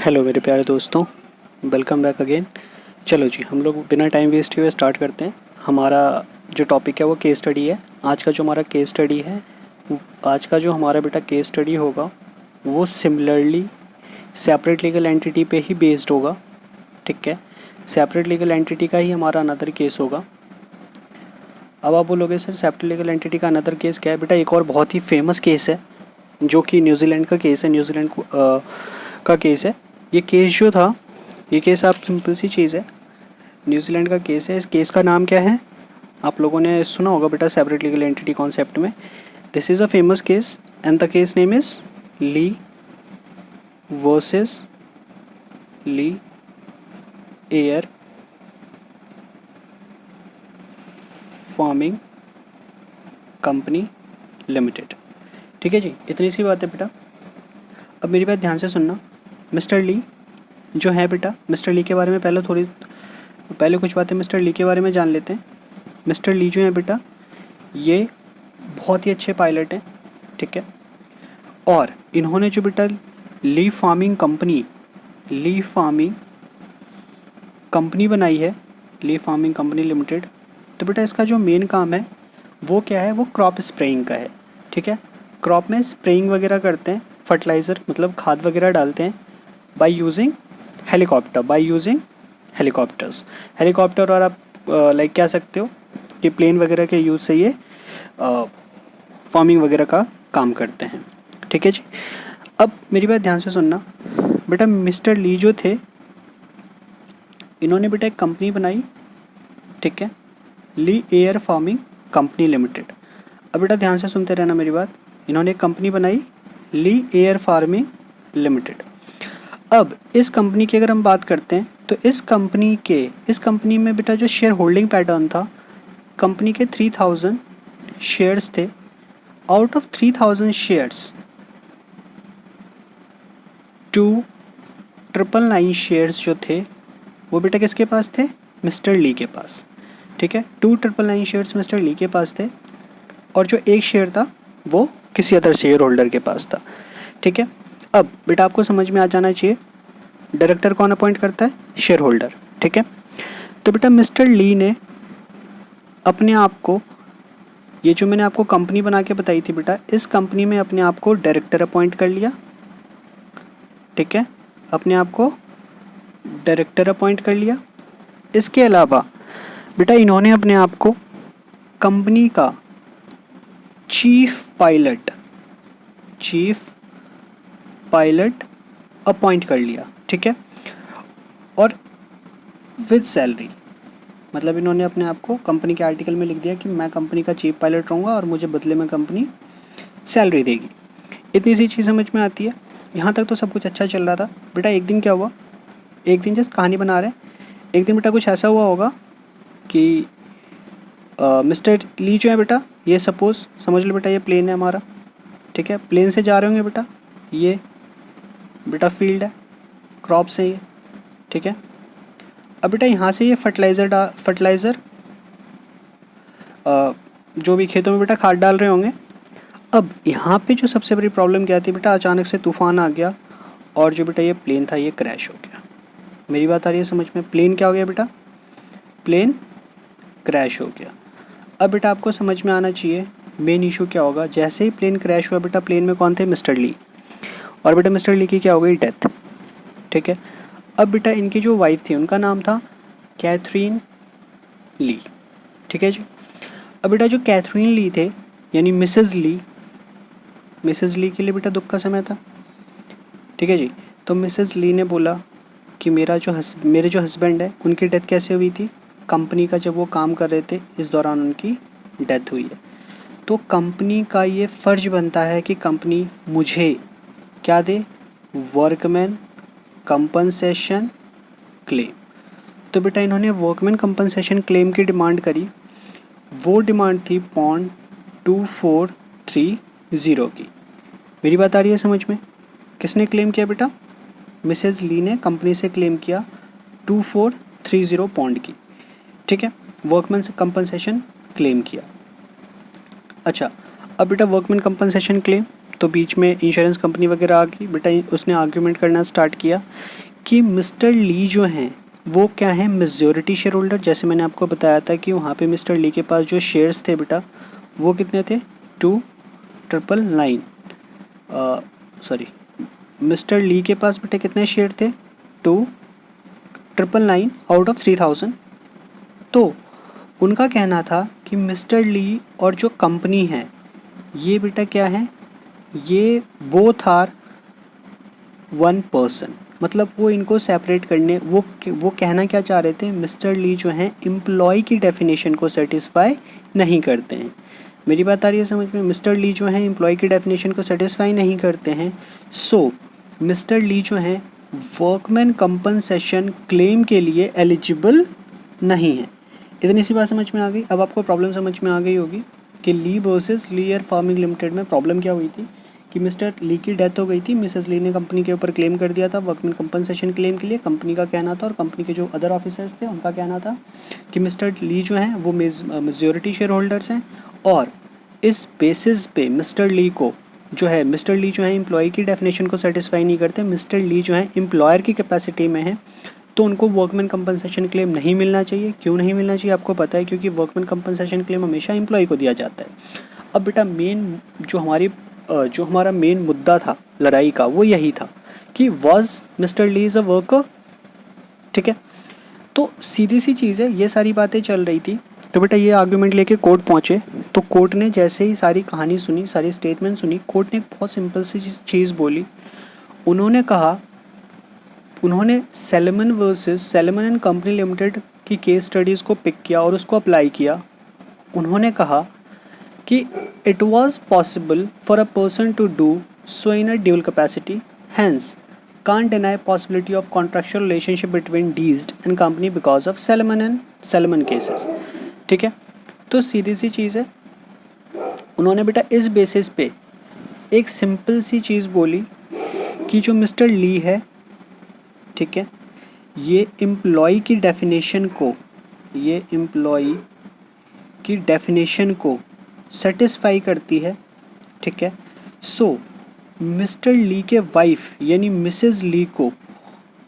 Hello मेरे प्यारे दोस्तों, वेलकम बैक अगेन। चलो जी, हम लोग बिना टाइम वेस्ट हुए स्टार्ट करते हैं। हमारा जो टॉपिक है वो केस स्टडी है। आज का जो हमारा केस स्टडी है, आज का जो हमारा बेटा केस स्टडी होगा वो सिमिलरली सेपरेट लीगल एंटिटी पे ही बेस्ड होगा। ठीक है, सेपरेट लीगल एंटिटी का ही हमारा अनदर केस होगा। अब आप बोलोगे सर सेपरेट लीगल एंटिटी का अनदर केस क्या है? बेटा एक और बहुत ही फेमस केस है जो कि न्यूजीलैंड का केस है, न्यूजीलैंड का केस है। ये केस जो था, ये केस आप सिंपल सी चीज़ है, न्यूजीलैंड का केस है। इस केस का नाम क्या है? आप लोगों ने सुना होगा बेटा सेपरेट लीगल एंटिटी कॉन्सेप्ट में। This is a famous case and the case name is Lee versus Lee air farming company limited. ठीक है जी, इतनी सी बात है बेटा। अब मेरी बात ध्यान से सुनना। मिस्टर ली जो है बेटा, मिस्टर ली के बारे में पहले कुछ बातें मिस्टर ली के बारे में जान लेते हैं। मिस्टर ली जो है बेटा, ये बहुत ही अच्छे पायलट हैं। ठीक है, और इन्होंने जो बेटा ली फार्मिंग कंपनी बनाई है, ली फार्मिंग कंपनी लिमिटेड। तो बेटा इसका जो मेन काम है वो क्या है? वो क्रॉप स्प्रेइंग का है। ठीक है, क्रॉप में स्प्रेइंग वगैरह करते हैं, फर्टिलाइज़र मतलब खाद वगैरह डालते हैं बाय यूजिंग हेलीकॉप्टर्स। हेलीकॉप्टर और आप लाइक कह सकते हो कि प्लेन वगैरह के यूज़ से ये फार्मिंग वगैरह का काम करते हैं। ठीक है जी, अब मेरी बात ध्यान से सुनना बेटा। मिस्टर ली जो थे, इन्होंने बेटा एक कंपनी बनाई। ठीक है, ली एयर फार्मिंग कंपनी लिमिटेड। अब बेटा ध्यान से सुनते रहना मेरी बात। इन्होंने एक कंपनी बनाई, ली एयर फार्मिंग लिमिटेड। अब इस कंपनी की अगर हम बात करते हैं तो इस कंपनी में बेटा जो शेयर होल्डिंग पैटर्न था, कंपनी के 3000 शेयर्स थे। आउट ऑफ 3000 शेयर्स 2999 शेयर्स जो थे वो बेटा किसके पास थे? मिस्टर ली के पास। ठीक है, 2999 शेयर्स मिस्टर ली के पास थे और जो एक शेयर था वो किसी अदर शेयर होल्डर के पास था। ठीक है, अब बेटा आपको समझ में आ जाना चाहिए डायरेक्टर कौन अपॉइंट करता है? Share holder. ठीक है, तो बेटा मिस्टर ली ने अपने आप को, ये जो मैंने आपको कंपनी बना के बताई थी बेटा, इस कंपनी में अपने आप को डायरेक्टर अपॉइंट कर लिया। ठीक है, अपने आप को डायरेक्टर अपॉइंट कर लिया। इसके अलावा बेटा इन्होंने अपने आप को कंपनी का चीफ पायलट अपॉइंट कर लिया। ठीक है, और विद सैलरी, मतलब इन्होंने अपने आप को कंपनी के आर्टिकल में लिख दिया कि मैं कंपनी का चीफ पायलट रहूँगा और मुझे बदले में कंपनी सैलरी देगी। इतनी सी चीज़ समझ में आती है। यहाँ तक तो सब कुछ अच्छा चल रहा था बेटा। एक दिन क्या हुआ, एक दिन जस्ट कहानी बना रहे हैं, एक दिन बेटा कुछ ऐसा हुआ होगा कि मिस्टर ली जो है बेटा, ये सपोज समझ लो बेटा ये प्लेन है हमारा। ठीक है, प्लेन से जा रहे होंगे बेटा, ये बेटा फील्ड है, क्रॉप्स हैं ये। ठीक है, अब बेटा यहाँ से ये फर्टिलाइज़र जो भी खेतों में बेटा खाद डाल रहे होंगे। अब यहाँ पे जो सबसे बड़ी प्रॉब्लम क्या थी बेटा, अचानक से तूफान आ गया और जो बेटा ये प्लेन था ये क्रैश हो गया। मेरी बात आ रही है समझ में? प्लेन क्या हो गया बेटा? प्लेन क्रैश हो गया। अब बेटा आपको समझ में आना चाहिए मेन इशू क्या होगा। जैसे ही प्लेन क्रैश हुआ बेटा, प्लेन में कौन थे? मिस्टर ली। और बेटा मिस्टर ली की क्या हो गई? डेथ। ठीक है, अब बेटा इनकी जो वाइफ थी उनका नाम था कैथरीन ली। ठीक है जी, अब बेटा जो कैथरीन ली थे यानी मिसेज़ ली के लिए बेटा दुख का समय था। ठीक है जी, तो मिसेज़ ली ने बोला कि मेरे जो हस्बैंड है उनकी डेथ कैसे हुई थी? कंपनी का जब वो काम कर रहे थे इस दौरान उनकी डेथ हुई है। तो कंपनी का ये फ़र्ज बनता है कि कंपनी मुझे क्या दे? Workman compensation claim. तो बेटा इन्होंने वर्कमैन कंपनसेशन क्लेम की डिमांड करी। वो डिमांड थी पॉन्ड 2430 की। मेरी बात आ रही है समझ में? किसने क्लेम किया बेटा? मिसेज़ ली ने कंपनी से क्लेम किया 2430 पॉन्ड की। ठीक है, वर्कमैन कंपनसेशन क्लेम किया। अच्छा, अब बेटा वर्कमैन कंपनसेशन क्लेम, तो तो बीच में इंश्योरेंस कंपनी वगैरह आ गई बेटा, उसने आर्ग्यूमेंट करना स्टार्ट किया कि मिस्टर ली जो हैं वो क्या है, मेजॉरिटी शेयर होल्डर। जैसे मैंने आपको बताया था कि वहाँ पे मिस्टर ली के पास जो शेयर्स थे बेटा वो कितने थे, 2,999 सॉरी, मिस्टर ली के पास बेटा कितने शेयर थे, 2,999 आउट ऑफ 3,000। तो उनका कहना था कि मिस्टर ली और जो कंपनी है ये बेटा क्या है, ये बोथ आर वन पर्सन। मतलब वो इनको सेपरेट करने, वो कहना क्या चाह रहे थे, मिस्टर ली जो हैं एम्प्लॉय की डेफिनेशन को सेटिस्फाई नहीं करते हैं। मेरी बात आ रही है समझ में, मिस्टर ली जो हैं एम्प्लॉय की डेफिनेशन को सेटिस्फाई नहीं करते हैं। सो मिस्टर ली जो हैं वर्कमैन कंपनसेशन क्लेम के लिए एलिजिबल नहीं है। इतनी सी बात समझ में आ गई। अब आपको प्रॉब्लम समझ में आ गई होगी कि ली versus Lee air farming limited में प्रॉब्लम क्या हुई थी कि मिस्टर ली की डेथ हो गई थी, मिसेस ली ने कंपनी के ऊपर क्लेम कर दिया था वर्कमैन कंपनसेशन क्लेम के लिए। कंपनी का कहना था और कंपनी के जो अदर ऑफिसर्स थे उनका कहना था कि मिस्टर ली जो हैं वो मेजॉरिटी शेयर होल्डर्स हैं और इस बेसिस पे मिस्टर ली जो है एम्प्लॉय की डेफिनेशन को सेटिस्फाई नहीं करते, मिस्टर ली जो है एम्प्लॉयर की कैपेसिटी में है, तो उनको वर्कमैन कंपनसेशन क्लेम नहीं मिलना चाहिए। क्यों नहीं मिलना चाहिए आपको पता है, क्योंकि वर्कमैन कंपनसेशन क्लेम हमेशा एम्प्लॉय को दिया जाता है। अब बेटा जो हमारा मेन मुद्दा था लड़ाई का वो यही था कि was mister Lee is a worker, ठीक है। तो सीधी सी चीज़ है, ये सारी बातें चल रही थी। तो बेटा ये आर्गूमेंट लेके कोर्ट पहुँचे, तो कोर्ट ने जैसे ही सारी कहानी सुनी, सारी स्टेटमेंट सुनी, कोर्ट ने एक बहुत सिंपल सी चीज़ बोली। उन्होंने सैलमन एंड कंपनी लिमिटेड की केस स्टडीज़ को पिक किया और उसको अप्लाई किया। उन्होंने कहा कि it was possible for a person to do so in a dual capacity, hence can't deny possibility of contractual relationship between Deezed and company because of Salmon cases, ठीक है। तो सीधी सी चीज़ है, उन्होंने बेटा इस बेसिस पे एक सिंपल सी चीज़ बोली कि जो मिस्टर ली है, ठीक है, ये एम्प्लॉय की डेफिनेशन को सेटिस्फाई करती है, ठीक है। सो मिस्टर ली के वाइफ यानी मिसेस ली को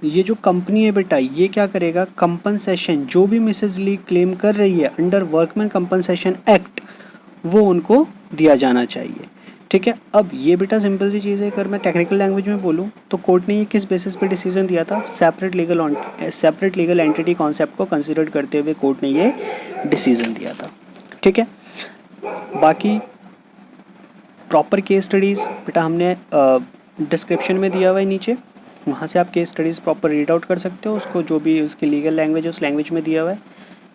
ये जो कंपनी है बेटा ये क्या करेगा, कंपनसेशन जो भी मिसेस ली क्लेम कर रही है अंडर वर्कमैन कंपनसेशन एक्ट वो उनको दिया जाना चाहिए, ठीक है। अब ये बेटा सिंपल सी चीज़ है। अगर मैं टेक्निकल लैंग्वेज में बोलूँ तो कोर्ट ने ये किस बेसिस पे डिसीजन दिया था, सेपरेट लीगल एंटिटी कॉन्सेप्ट को कंसिडर करते हुए कोर्ट ने ये डिसीजन दिया था, ठीक है। बाकी प्रॉपर केस स्टडीज़ बेटा हमने डिस्क्रिप्शन में दिया हुआ है नीचे, वहाँ से आप case studies proper read out कर सकते हो, उसको जो भी उसकी लीगल लैंग्वेज है उस लैंग्वेज में दिया हुआ है।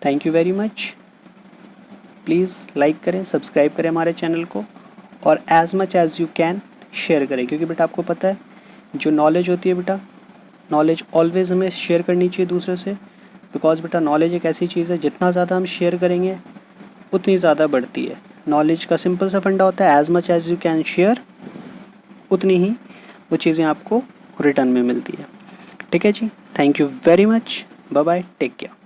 Thank you very much. Please like करें, सब्सक्राइब करें हमारे चैनल को और as much as you can share करें, क्योंकि बेटा आपको पता है जो नॉलेज होती है बेटा, नॉलेज ऑलवेज़ हमें शेयर करनी चाहिए दूसरे से, बिकॉज बेटा नॉलेज एक ऐसी चीज़ है जितना ज़्यादा हम शेयर करेंगे उतनी ज़्यादा बढ़ती है। नॉलेज का सिंपल सा फंडा होता है, as much as you can share, उतनी ही वो चीज़ें आपको रिटर्न में मिलती है, ठीक है जी। Thank you very much, bye bye, take care.